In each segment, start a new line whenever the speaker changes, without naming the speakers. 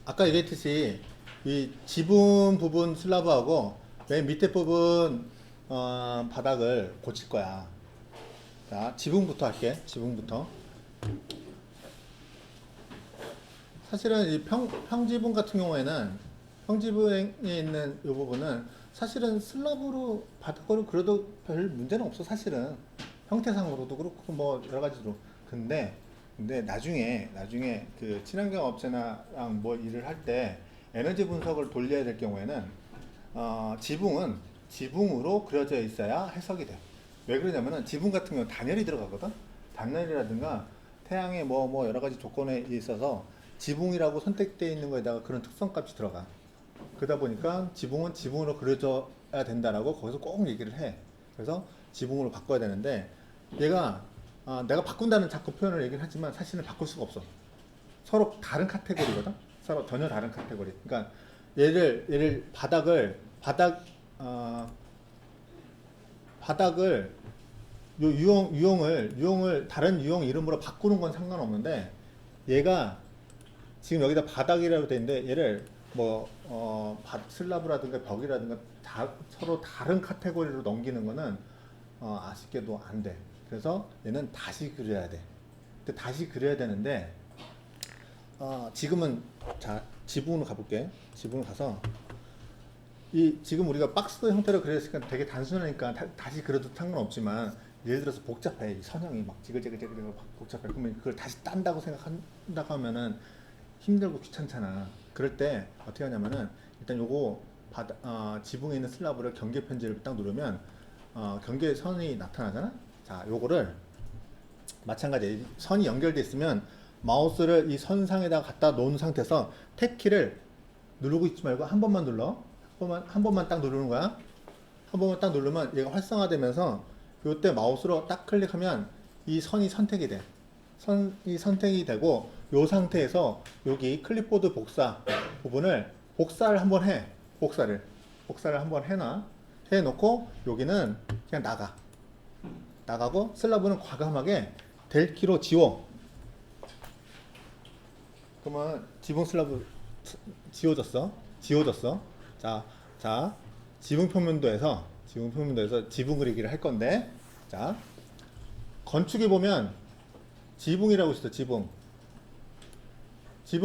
아까 얘기했듯이 이 지붕 부분 슬라브하고 맨 밑에 부분 바닥을 고칠 거야. 자, 지붕부터 할게. 지붕부터. 사실은 이 평지붕 같은 경우에는 평지붕에 있는 이 부분은 사실은 슬라브로 바닥으로 그래도 별 문제는 없어. 사실은 형태상으로도 그렇고 뭐 여러 가지로. 근데 나중에 그 친환경 업체나랑 뭐 일을 할 때 에너지 분석을 돌려야 될 경우에는 지붕은 지붕으로 그려져 있어야 해석이 돼. 왜 그러냐면은 지붕 같은 경우는 단열이 들어가거든. 단열이라든가 태양의 뭐 여러 가지 조건에 있어서 지붕이라고 선택되어 있는 거에다가 그런 특성값이 들어가. 그러다 보니까 지붕은 지붕으로 그려져야 된다라고 거기서 꼭 얘기를 해. 그래서 지붕으로 바꿔야 되는데 얘가 내가 바꾼다는 자꾸 표현을 얘기를 하지만 사실은 바꿀 수가 없어. 서로 다른 카테고리거든. 서로 전혀 다른 카테고리. 그러니까 얘를 어, 바닥을 요 유형을 다른 유형 이름으로 바꾸는 건 상관없는데 얘가 지금 여기다 바닥이라고 돼 있는데 얘를 슬라브라든가 벽이라든가 서로 다른 카테고리로 넘기는 거는 아쉽게도 안 돼. 그래서 얘는 다시 그려야 돼. 근데 다시 그려야 되는데 지금은 자 지붕으로 가볼게. 지붕으로 가서 이 지금 우리가 박스 형태로 그렸으니까 되게 단순하니까 다시 그려도 상관없지만 예를 들어서 복잡해. 이 선형이 막 지글지글 복잡해. 그러면 그걸 다시 딴다고 생각한다고 하면은 힘들고 귀찮잖아. 그럴 때 어떻게 하냐면은 일단 요거 지붕에 있는 슬라브를 경계 편지를 딱 누르면 경계 선이 나타나잖아. 자, 요거를 마찬가지 선이 연결돼 있으면 마우스를 이 선상에다가 갖다 놓은 상태에서 탭 키를 누르고 있지 말고 한 번만 눌러. 한 번만 딱 누르는 거야. 한 번만 딱 누르면 얘가 활성화되면서 요때 마우스로 딱 클릭하면 이 선이 선택이 돼. 선이 선택이 되고 요 상태에서 여기 클립보드 복사 부분을 복사를 한번 해. 복사를 한번 해놔. 해놓고 여기는 그냥 나가고 슬라브는 과감하게 델 키로 지워. 그러면 지붕 슬라브 지워졌어. 자, 지붕 표면도에서 지붕 그리기를 할 건데, 자, 건축에 보면 지붕이라고 있어. 지붕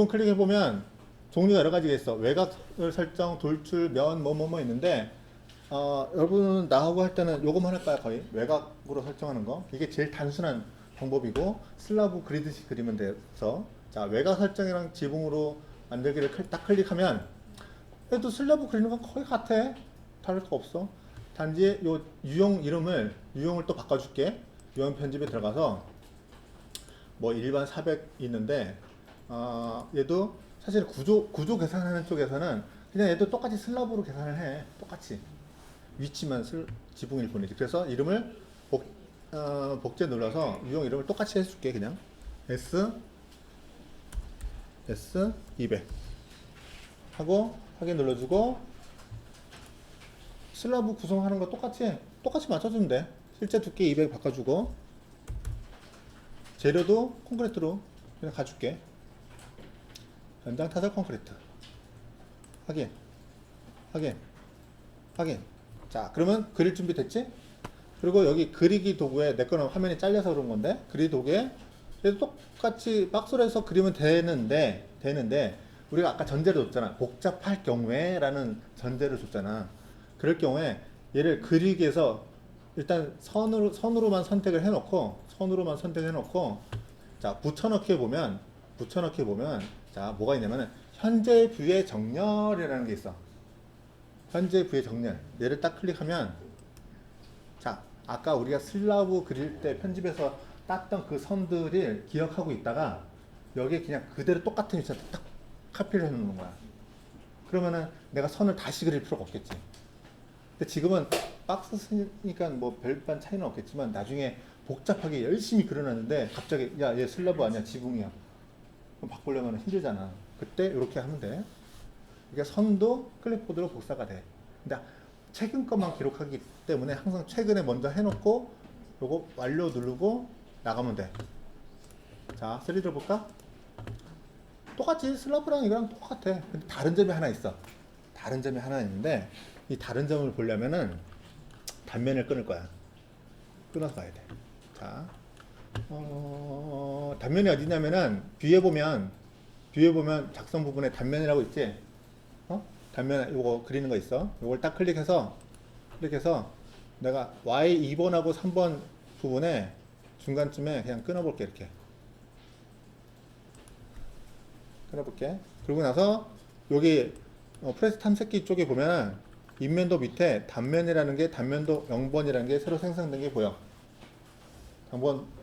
클릭해 보면 종류가 여러 가지가 있어. 외곽을 설정, 돌출, 면, 뭐 있는데, 여러분은 나하고 할 때는 요것만 할까요? 거의 외곽으로 설정하는 거. 이게 제일 단순한 방법이고 슬라브 그리듯이 그리면 돼서 자 외곽 설정이랑 지붕으로 만들기를 딱 클릭하면 그래도 슬라브 그리는 건 거의 같아. 다를 거 없어. 단지 요 유형을 또 바꿔줄게. 유형 편집에 들어가서 뭐 일반 400 있는데 얘도 사실 구조 계산하는 쪽에서는 그냥 얘도 똑같이 슬라브로 계산을 해. 똑같이 위치만 지붕일 뿐이지. 그래서 이름을 복제 눌러서 유형 이름을 똑같이 해줄게. 그냥 S200 하고 확인 눌러주고 슬라브 구성하는 거 똑같이 맞춰주면 돼. 실제 두께 200 바꿔주고 재료도 콘크리트로 그냥 가줄게. 연장 타설 콘크리트 확인 확인 확인. 자 그러면 그릴 준비 됐지? 그리고 여기 그리기 도구에 내 거는 화면이 잘려서 그런 건데 그리기 도구에 얘도 똑같이 박스로 해서 그리면 되는데 우리가 아까 전제를 줬잖아. 복잡할 경우에 라는 전제를 줬잖아. 그럴 경우에 얘를 그리기 위해서 일단 선으로만 선택을 해놓고 자 붙여넣기 보면 자 뭐가 있냐면은 현재 뷰의 정렬이라는 게 있어. 현재 뷰의 정렬 얘를 딱 클릭하면 자 아까 우리가 슬라브 그릴 때 편집해서 땄던 그 선들을 기억하고 있다가 여기에 그냥 그대로 똑같은 위치에 딱 카피를 해놓는 거야. 그러면은 내가 선을 다시 그릴 필요가 없겠지. 근데 지금은 박스 쓰니까 뭐 별반 차이는 없겠지만 나중에 복잡하게 열심히 그려놨는데 갑자기 야 얘 슬라브 아니야 지붕이야. 그럼 바꾸려면 힘들잖아. 그때 이렇게 하면 돼. 이게 선도 클립보드로 복사가 돼. 근데 최근 것만 기록하기 때문에 항상 최근에 먼저 해놓고 요거 완료 누르고 나가면 돼. 자 3D로 볼까? 똑같이 슬라브랑 이거랑 똑같아. 근데 다른 점이 하나 있어. 다른 점이 하나 있는데 이 다른 점을 보려면은 단면을 끊을 거야. 끊어서 가야 돼. 자, 단면이 어디냐면은 뒤에 보면 작성 부분에 단면이라고 있지. 단면 요거 그리는 거 있어. 요걸 딱 클릭해서 내가 Y 2번하고 3번 부분에 중간쯤에 그냥 끊어볼게. 이렇게 끊어볼게. 그러고 나서 여기 프레스 탐색기 쪽에 보면 인면도 밑에 단면이라는 게 단면도 0번이라는 게 새로 생성된 게 보여.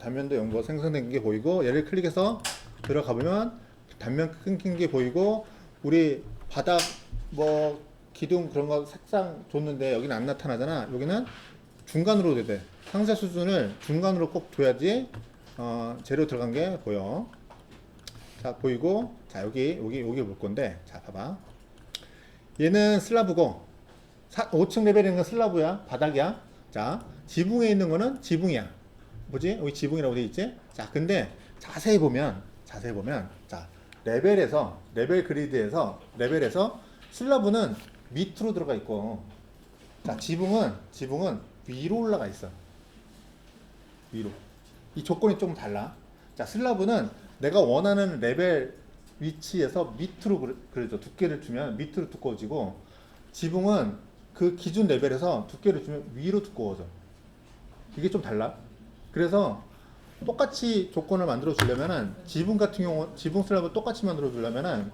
단면도 0번 생성된 게 보이고 얘를 클릭해서 들어가 보면 단면 끊긴 게 보이고 우리 바닥 뭐 기둥 그런 거 색상 줬는데 여기는 안 나타나잖아. 여기는 중간으로 돼야 돼. 상세 수준을 중간으로 꼭 둬야지 재료 들어간 게 보여. 자, 보이고, 자, 여기 볼 건데, 자, 봐봐. 얘는 슬라브고, 5층 레벨에 있는 건 슬라브야, 바닥이야. 자, 지붕에 있는 거는 지붕이야. 뭐지? 여기 지붕이라고 돼 있지? 자, 근데 자세히 보면, 자, 레벨 그리드에서, 슬라브는 밑으로 들어가 있고, 자, 지붕은 위로 올라가 있어. 위로. 이 조건이 조금 달라. 자, 슬라브는 내가 원하는 레벨 위치에서 밑으로 그려져. 두께를 주면 밑으로 두꺼워지고, 지붕은 그 기준 레벨에서 두께를 주면 위로 두꺼워져. 이게 좀 달라. 그래서 똑같이 조건을 만들어 주려면은 지붕 같은 경우 지붕 슬랍을 똑같이 만들어 주려면은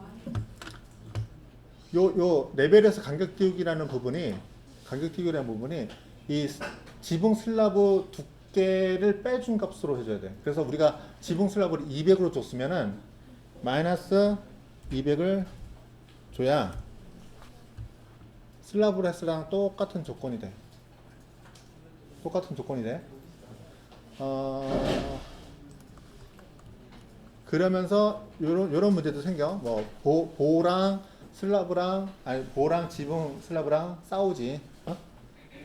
요 레벨에서 간격 띄우기라는 부분이 이 지붕 슬라브 두께를 빼준 값으로 해줘야 돼. 그래서 우리가 지붕 슬라브를 200으로 줬으면은 마이너스 200을 줘야 슬라브 레스랑 똑같은 조건이 돼. 그러면서 요런 문제도 생겨. 뭐 보랑 슬라브랑 보랑 지붕 슬라브랑 싸우지.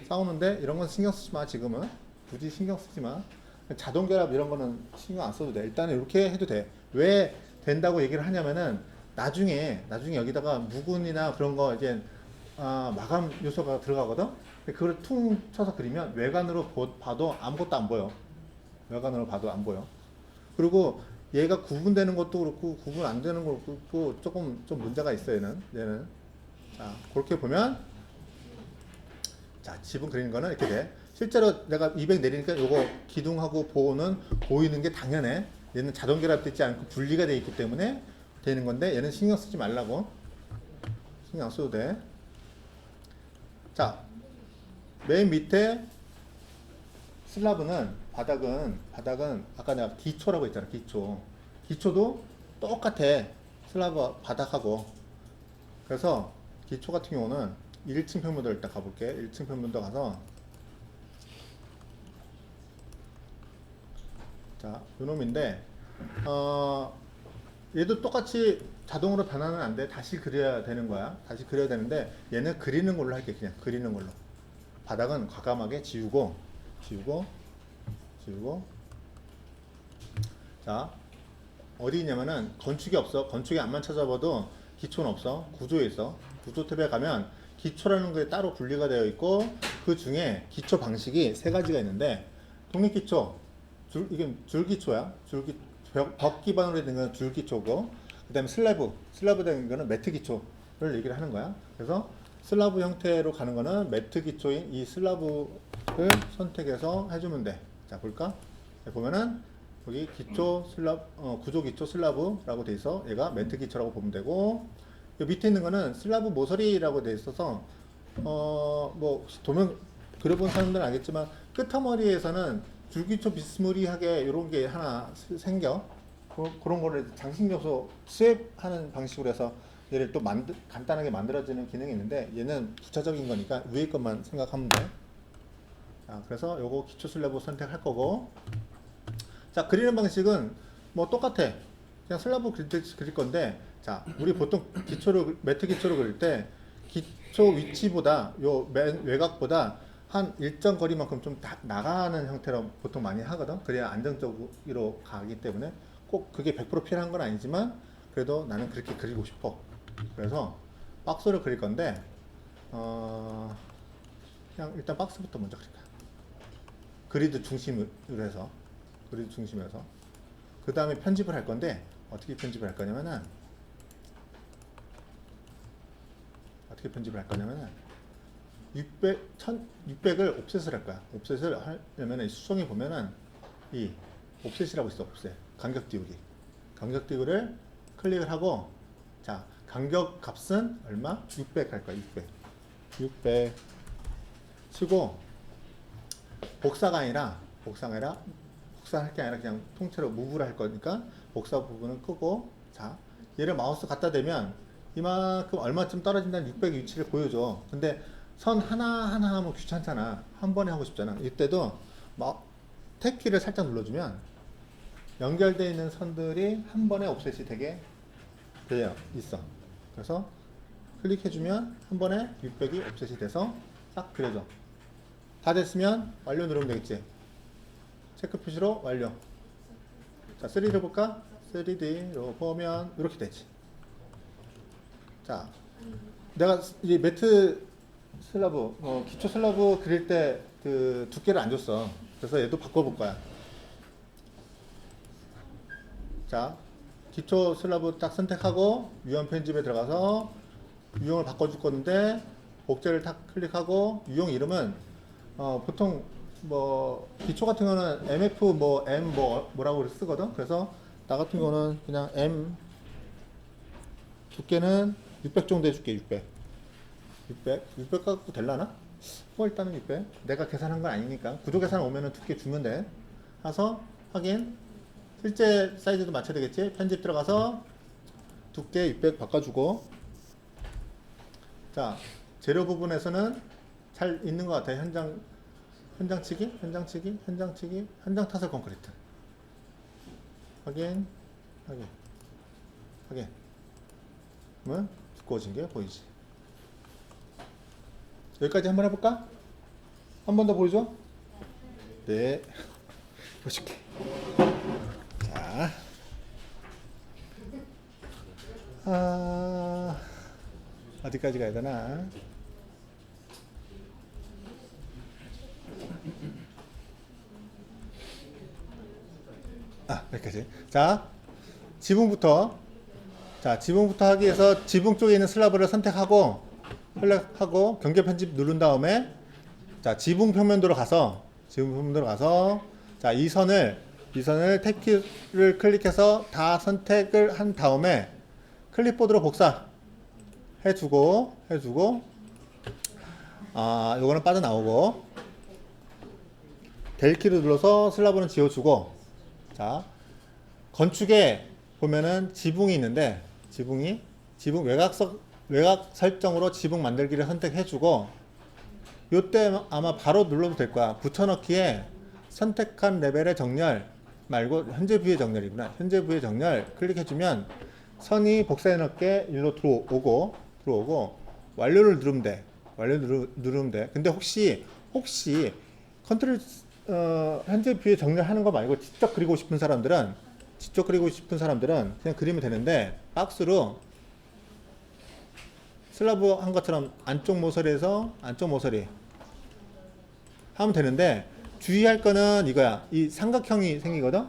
싸우는데 이런 건 신경 쓰지 마. 지금은 굳이 신경 쓰지 마. 자동 결합 이런 거는 신경 안 써도 돼. 일단은 이렇게 해도 돼. 왜 된다고 얘기를 하냐면은 나중에 여기다가 무근이나 그런 거 이제 마감 요소가 들어가거든. 그걸 퉁 쳐서 그리면 외관으로 봐도 아무것도 안 보여. 그리고 얘가 구분되는 것도 그렇고 구분 안 되는 것도 그렇고 조금 좀 문제가 있어. 얘는 자, 그렇게 보면 자, 지붕 그리는 거는 이렇게 돼. 실제로 내가 200 내리니까 요거 기둥하고 보호는 보이는 게 당연해. 얘는 자동 결합되지 않고 분리가 되어 있기 때문에 되는 건데 얘는 신경 쓰지 말라고. 신경 안 써도 돼. 자, 맨 밑에 슬라브는 바닥은 아까 내가 기초라고 했잖아. 기초도 똑같아. 슬라브 바닥하고. 그래서 기초 같은 경우는 1층 평면도 일단 가볼게. 1층 평면도 가서 자, 요놈인데 얘도 똑같이 자동으로 변화는 안 돼. 다시 그려야 되는 거야. 다시 그려야 되는데 얘는 그리는 걸로 할게. 그냥 그리는 걸로. 바닥은 과감하게 지우고 자, 어디 있냐면은 건축이 없어. 건축에 안만 찾아봐도 기초는 없어. 구조에 있어. 구조 탭에 가면 기초라는 게 따로 분리가 되어 있고 그 중에 기초 방식이 세 가지가 있는데 독립기초, 이게 줄기초야. 벽 기반으로 된 건 줄기초고 그 다음에 슬라브 된 거는 매트 기초를 얘기를 하는 거야. 그래서 슬라브 형태로 가는 거는 매트 기초인 이 슬라브를 선택해서 해주면 돼. 자, 볼까? 보면은 여기 구조 기초 슬라브라고 돼 있어. 얘가 매트 기초라고 보면 되고 여기 밑에 있는 거는 슬라브 모서리라고 돼 있어서 뭐 도면 그려본 사람들은 알겠지만 끝머리에서는 줄기초 비스무리하게 이런 게 하나 생겨. 그런 거를 장식 요소 수입하는 방식으로 해서 얘를 또 간단하게 만들어지는 기능이 있는데 얘는 부차적인 거니까 위에 것만 생각하면 돼. 자, 그래서 요거 기초 슬라브 선택할 거고 자, 그리는 방식은 뭐 똑같아. 그냥 슬라브 그릴 건데 자, 우리 보통 매트 기초로 그릴 때 기초 위치보다 요 외곽보다 한 일정 거리만큼 좀 나가는 형태로 보통 많이 하거든. 그래야 안정적으로 가기 때문에 꼭 그게 100% 필요한 건 아니지만 그래도 나는 그렇게 그리고 싶어. 그래서 박스를 그릴 건데 그냥 일단 박스부터 먼저 그릴까. 그리드 중심으로 해서 그리드 중심에서 그 다음에 편집을 할 건데 어떻게 편집을 할 거냐면은 600을 옵셋을 할 거야. 옵셋을 하려면 수성에 보면은 이 옵셋이라고 있어. 옵셋. 간격 띄우기. 간격 띄우기를 클릭을 하고 자, 간격 값은 얼마? 600 할 거야. 600 치고 복사가 아니라 복사할 게 아니라 그냥 통째로 무브를 할 거니까 복사 부분은 끄고 자, 얘를 마우스 갖다 대면 이만큼 얼마쯤 떨어진다는 600 위치를 보여줘. 근데 선 하나하나 하면 귀찮잖아. 한 번에 하고 싶잖아. 이때도 탭키를 살짝 눌러주면 연결되어 있는 선들이 한 번에 옵셋이 되게 되어 있어. 그래서 클릭해주면 한 번에 600이 옵셋이 돼서 딱 그려져. 다 됐으면 완료 누르면 되겠지. 체크 표시로 완료. 자, 3D로 볼까? 3D로 보면 이렇게 되지. 자, 내가 이 매트 슬라브, 기초 슬라브 그릴 때 그 두께를 안 줬어. 그래서 얘도 바꿔볼 거야. 자, 기초 슬라브 딱 선택하고 유형 편집에 들어가서 유형을 바꿔줄 건데 복제를 딱 클릭하고 유형 이름은 보통 뭐 기초 같은 거는 MF 뭐 M 뭐라고 쓰거든. 그래서 나 같은 거는 그냥 M 두께는 600 정도 해줄게. 600 갖고 될라나? 일단은 600 내가 계산한 건 아니니까 구조 계산 오면은 두께 주면 돼. 가서 확인 실제 사이즈도 맞춰야 되겠지. 편집 들어가서 두께 600 바꿔주고 자 재료 부분에서는 잘 있는 것 같아. 현장치기 현장 타설 콘크리트 확인 그러면 두꺼워진 게 보이지. 여기까지 한번 해볼까? 한 번 더 보여줘. 네 보여줄게. 자 어디까지 가야 되나? 여기까지. 자, 지붕부터 하기 위해서 지붕 쪽에 있는 슬라브를 선택하고 경계 편집 누른 다음에 자, 지붕 평면도로 가서 자, 이 선을 탭키를 클릭해서 다 선택을 한 다음에 클립보드로 복사 해주고 요거는 빠져나오고 델키를 눌러서 슬라브는 지워주고 자, 건축에 보면은 지붕이 있는데 지붕 외곽 설정으로 지붕 만들기를 선택해주고 요때 아마 바로 눌러도 될 거야. 붙여넣기에 선택한 레벨의 정렬 말고 현재 뷰의 정렬이구나. 현재 뷰의 정렬 클릭해주면 선이 복사해놓게 일로 들어오고 완료를 누르면 돼. 근데 혹시 컨트롤 현재 뷰에 정렬하는 거 말고 직접 그리고 싶은 사람들은 그냥 그리면 되는데 박스로 슬라브 한 것처럼 안쪽 모서리에서 안쪽 모서리 하면 되는데 주의할 거는 이거야. 이 삼각형이 생기거든.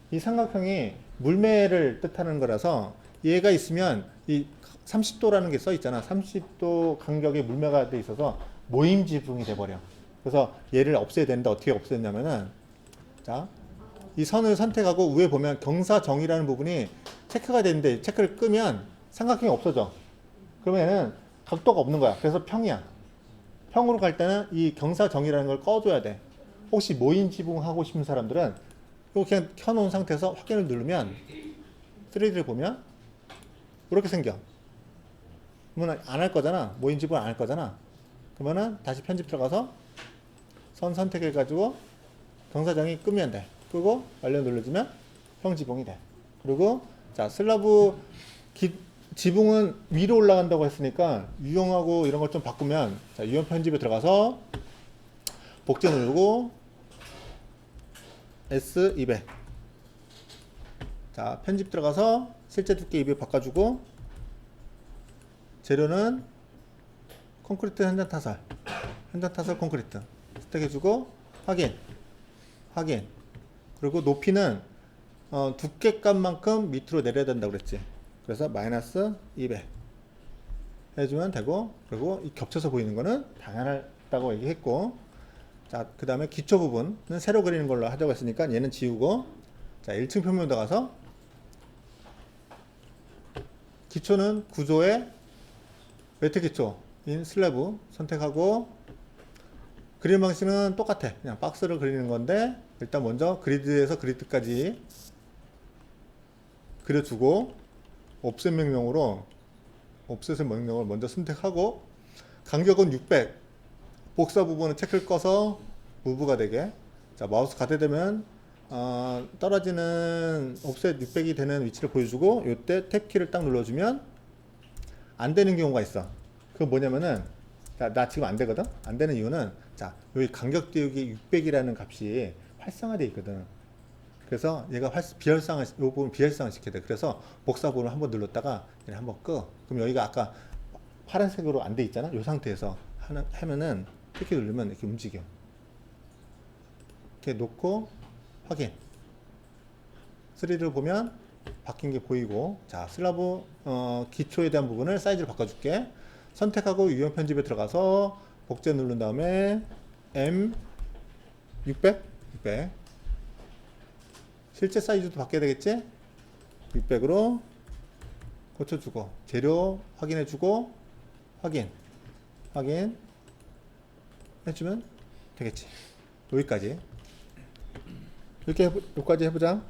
이 삼각형이 물매를 뜻하는 거라서 얘가 있으면 이 30도라는 게 써 있잖아. 30도 간격의 물매가 돼 있어서 모임 지붕이 돼 버려. 그래서 얘를 없애야 되는데 어떻게 없애냐면은 자, 이 선을 선택하고 위에 보면 경사정이라는 부분이 체크가 되는데 체크를 끄면 삼각형이 없어져. 그러면 얘는 각도가 없는 거야. 그래서 평이야. 평으로 갈 때는 이 경사정이라는 걸 꺼줘야 돼. 혹시 모임 지붕 하고 싶은 사람들은 이거 그냥 켜놓은 상태에서 확인을 누르면 3D를 보면 이렇게 생겨. 그러면 안 할 거잖아. 모임 지붕 안 할 거잖아. 그러면은 다시 편집 들어가서 선 선택해가지고 경사정이 끄면 돼. 끄고 완료 눌러주면 평지붕이 돼. 그리고 자, 슬라브 지붕은 위로 올라간다고 했으니까 유형하고 이런 걸 좀 바꾸면 자, 유형 편집에 들어가서 복제 누르고 S200 자, 편집 들어가서 실제 두께 200 바꿔주고, 재료는 콘크리트 현장 타설 콘크리트 스택해주고, 확인. 그리고 높이는 두께값만큼 밑으로 내려야 된다고 그랬지. 그래서 마이너스 200 해주면 되고, 그리고 이 겹쳐서 보이는 거는 당연하다고 얘기했고, 자, 그 다음에 기초 부분은 새로 그리는 걸로 하자고 했으니까 얘는 지우고, 자, 1층 표면으로 들어가서 기초는 구조의 매트 기초인 슬래브 선택하고, 그림 방식은 똑같아. 그냥 박스를 그리는 건데, 일단 먼저 그리드에서 그리드까지 그려주고, 옵셋 명령으로 먼저 선택하고, 간격은 600, 복사 부분은 체크를 꺼서 무브가 되게, 자, 마우스 가대되면 떨어지는 옵셋 600이 되는 위치를 보여주고, 이때 탭키를 딱 눌러주면 안 되는 경우가 있어. 그건 뭐냐면은, 나 지금 안 되거든? 안 되는 이유는, 자, 여기 간격 띄우기 600이라는 값이 활성화되어 있거든. 그래서 얘가 비활성화, 이 부분 비활성화 시켜야 돼. 그래서 복사 부분을 한번 눌렀다가 얘를 한번 끄. 그럼 여기가 아까 파란색으로 안 돼 있잖아? 이 상태에서 하면은 이렇게 누르면 이렇게 움직여. 이렇게 놓고 확인. 3D를 보면 바뀐 게 보이고, 자, 슬라브 기초에 대한 부분을 사이즈를 바꿔줄게. 선택하고 유형 편집에 들어가서 복제 누른 다음에 M 600 실제 사이즈도 바뀌어야 되겠지? 600으로 고쳐주고, 재료 확인해주고, 확인 해주면 되겠지. 여기까지 해보자.